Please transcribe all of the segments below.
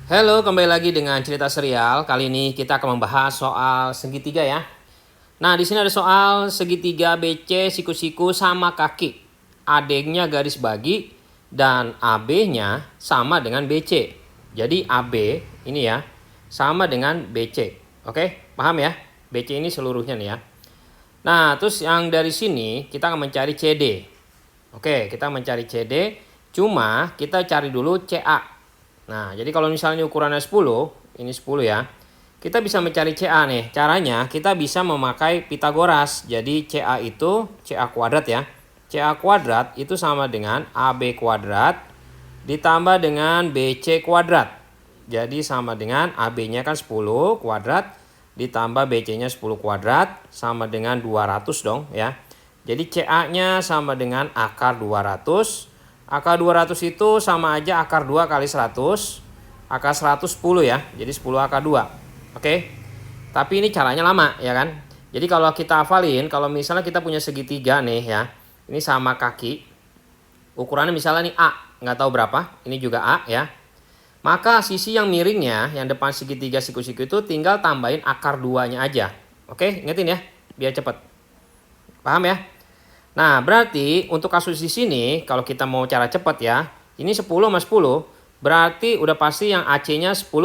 Halo, kembali lagi dengan cerita serial. Kali ini kita akan membahas soal segitiga ya. Nah, di sini ada soal segitiga BC siku-siku sama kaki. AD-nya garis bagi dan AB-nya sama dengan BC. Jadi AB ini ya sama dengan BC. Oke, paham ya? BC ini seluruhnya nih ya. Nah, terus yang dari sini kita akan mencari CD. Oke, kita mencari CD, cuma kita cari dulu CA. Nah, jadi kalau misalnya ukurannya 10, ini 10 ya. Kita bisa mencari CA nih. Caranya kita bisa memakai Pitagoras. Jadi CA itu CA kuadrat ya. CA kuadrat itu sama dengan AB kuadrat ditambah dengan BC kuadrat. Jadi sama dengan AB-nya kan 10 kuadrat ditambah BC-nya 10 kuadrat sama dengan 200 dong ya. Jadi CA-nya sama dengan akar 200. Akar 200 itu sama aja akar 2 kali 100. Akar 100 10 ya. Jadi 10 akar 2. Oke. Tapi ini caranya lama ya kan. Jadi kalau kita hafalin, kalau misalnya kita punya segitiga nih ya. Ini sama kaki. Ukurannya misalnya nih A. Nggak tahu berapa. Ini juga A ya. Maka sisi yang miringnya, yang depan segitiga siku-siku itu tinggal tambahin akar 2-nya aja. Oke, ingetin ya. Biar cepet. Paham ya? Nah, berarti untuk kasus di sini, kalau kita mau cara cepat ya, ini 10 sama 10, berarti udah pasti yang AC-nya 10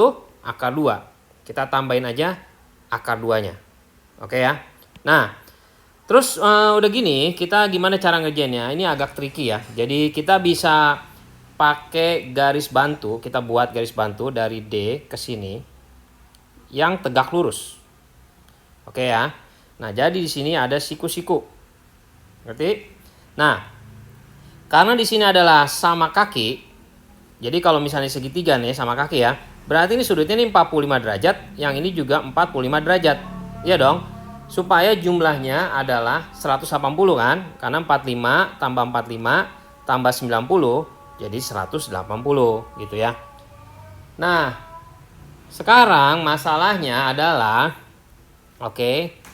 akar 2. Kita tambahin aja akar 2-nya. Oke ya. Nah, terus udah gini, kita gimana cara ngerjainnya? Ini agak tricky ya. Jadi kita bisa pakai garis bantu, kita buat garis bantu dari D ke sini yang tegak lurus. Oke ya. Nah, jadi di sini ada siku-siku. Ngerti? Nah, karena di sini adalah sama kaki, jadi kalau misalnya segitiga nih sama kaki ya, berarti ini sudutnya ini 45 derajat, yang ini juga 45 derajat. Iya dong? Supaya jumlahnya adalah 180 kan? Karena 45 tambah 45 tambah 90 jadi 180 gitu ya. Nah, sekarang masalahnya adalah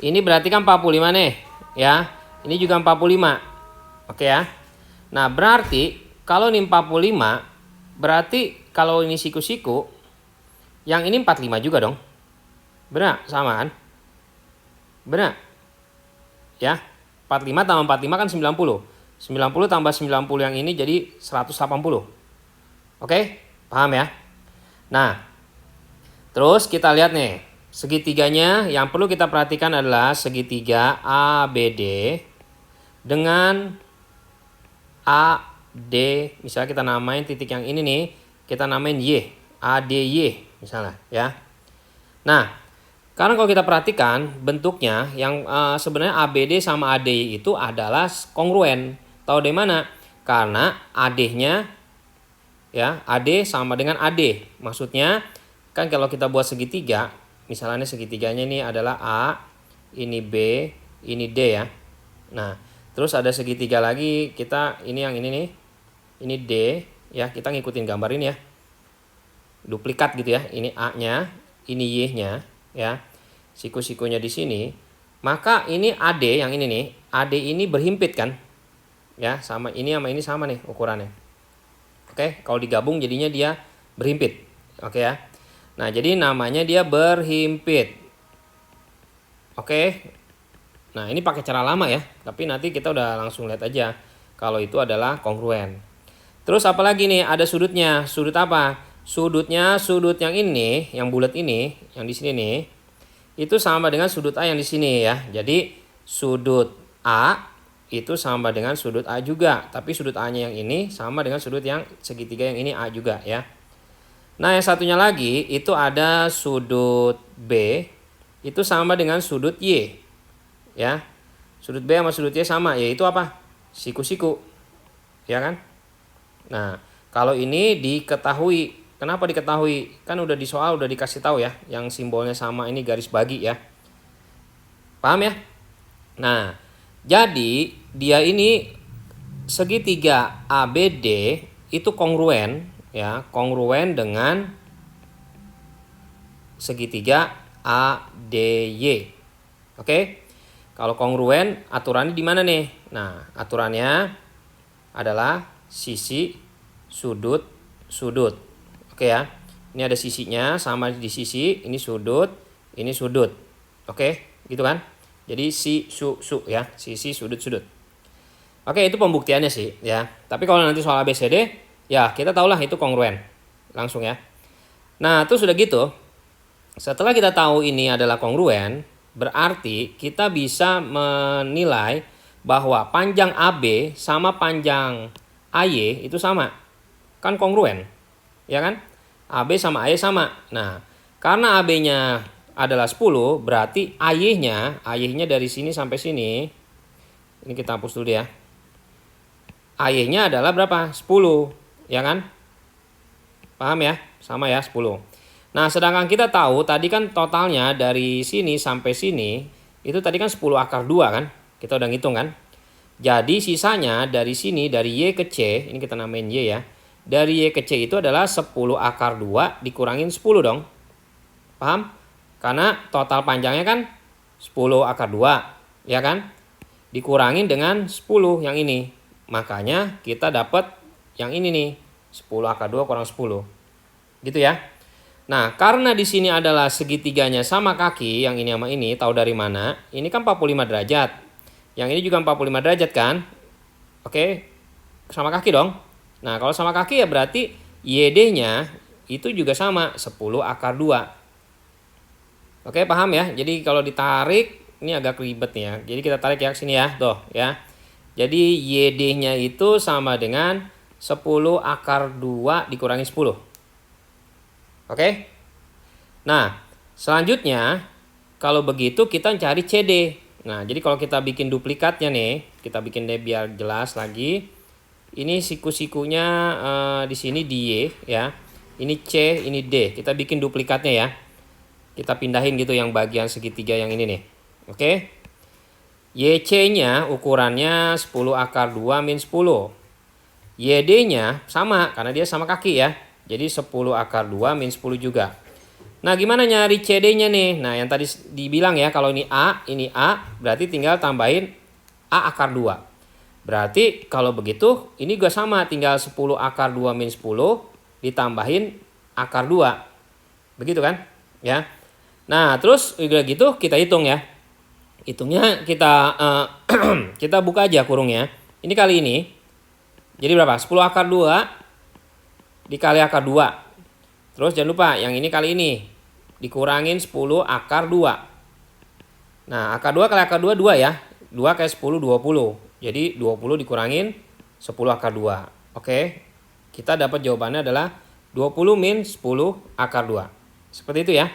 ini berarti kan 45 nih ya. Ini juga 45. Oke ya. Nah, berarti kalau ini 45, berarti kalau ini siku-siku, yang ini 45 juga dong. Benar, sama kan? Benar. Ya. 45 tambah 45 kan 90. 90 tambah 90 yang ini jadi 180. Oke? Paham ya? Nah, terus kita lihat nih. Segitiganya yang perlu kita perhatikan adalah segitiga ABD dengan AD, misalnya kita namain titik yang ini nih, kita namain Y, ADY misalnya ya. Nah, karena kalau kita perhatikan bentuknya yang sebenarnya ABD sama ADY itu adalah kongruen. Tahu dari mana? Karena AD-nya ya, AD sama dengan AD. Maksudnya kan kalau kita buat segitiga, misalnya segitiganya ini adalah A, ini B, ini D ya. Nah, terus ada segitiga lagi, kita ini yang ini nih. Ini D ya, kita ngikutin gambar ini ya. Duplikat gitu ya. Ini A-nya, ini Y-nya ya. Siku-sikunya di sini. Maka ini AD yang ini nih, AD ini berhimpit kan? Ya, sama ini sama nih ukurannya. Oke, kalau digabung jadinya dia berhimpit. Oke ya. Nah, jadi namanya dia berhimpit. Oke. Nah, ini pakai cara lama ya, tapi nanti kita udah langsung lihat aja kalau itu adalah kongruen. Terus apalagi nih, ada sudutnya. Sudut apa? Sudutnya sudut yang ini, yang bulat ini, yang di sini nih, itu sama dengan sudut A yang di sini ya. Jadi sudut A itu sama dengan sudut A juga, tapi sudut A-nya yang ini sama dengan sudut yang segitiga yang ini A juga ya. Nah, yang satunya lagi itu ada sudut B itu sama dengan sudut Y. Ya, sudut B sama sudut Y sama, yaitu apa? Siku-siku, ya kan? Nah, kalau ini diketahui, kenapa diketahui? Kan udah di soal udah dikasih tahu ya, yang simbolnya sama ini garis bagi ya. Paham ya? Nah, jadi dia ini segitiga ABD itu kongruen ya, kongruen dengan segitiga ADY. Oke? Kalau kongruen aturannya di mana nih? Nah, aturannya adalah sisi sudut. Oke ya. Ini ada sisinya sama di sisi, ini sudut, ini sudut. Oke, gitu kan? Jadi si su ya, sisi sudut sudut. Oke, itu pembuktiannya sih ya. Tapi kalau nanti soal ABCD, ya kita tahulah itu kongruen. Langsung ya. Nah, itu sudah gitu. Setelah kita tahu ini adalah kongruen, berarti kita bisa menilai bahwa panjang AB sama panjang AY itu sama. Kan kongruen. Ya kan? AB sama AY sama. Nah, karena AB-nya adalah 10, berarti AY-nya dari sini sampai sini. Ini kita hapus dulu ya. AY-nya adalah berapa? 10, ya kan? Paham ya? Sama ya, 10. Nah, sedangkan kita tahu tadi kan totalnya dari sini sampai sini, itu tadi kan 10 akar 2 kan? Kita udah ngitung kan? Jadi sisanya dari sini, dari Y ke C, ini kita namain Y ya. Dari Y ke C itu adalah 10 akar 2 dikurangin 10 dong. Paham? Karena total panjangnya kan 10 akar 2, ya kan? Dikurangin dengan 10 yang ini. Makanya kita dapat yang ini nih, 10 akar 2 kurang 10. Gitu ya. Nah, karena di sini adalah segitiganya sama kaki, yang ini sama ini, tahu dari mana? Ini kan 45 derajat. Yang ini juga 45 derajat kan? Oke, sama kaki dong. Nah, kalau sama kaki ya berarti YD-nya itu juga sama, 10 akar 2. Oke, paham ya? Jadi kalau ditarik, ini agak ribet nih ya. Jadi kita tarik ya ke sini ya, tuh ya. Jadi YD-nya itu sama dengan 10 akar 2 dikurangi 10. Oke? Nah, selanjutnya kalau begitu kita cari CD. Nah, jadi kalau kita bikin duplikatnya nih, kita bikin deh biar jelas lagi. Ini siku-sikunya di sini D ya. Ini C, ini D. Kita bikin duplikatnya ya. Kita pindahin gitu yang bagian segitiga yang ini nih. Oke? YC-nya ukurannya 10 akar 2 min 10. YD-nya sama karena dia sama kaki ya. Jadi 10 akar 2 min 10 juga. Nah, gimana nyari CD-nya nih? Nah, yang tadi dibilang ya, kalau ini A, berarti tinggal tambahin A akar 2. Berarti kalau begitu, ini juga sama, tinggal 10 akar 2 min 10 ditambahin akar 2. Begitu kan? Ya. Nah, terus udah gitu kita hitung ya. Hitungnya kita kita buka aja kurungnya. Ini kali ini. Jadi berapa? 10 akar 2 dikali akar 2. Terus jangan lupa yang ini kali ini dikurangin 10 akar 2. Nah, akar 2 kali akar 2 2 ya. 2 kali 10 20. Jadi 20 dikurangin 10 akar 2. Oke. Kita dapat jawabannya adalah 20 min 10 akar 2. Seperti itu ya.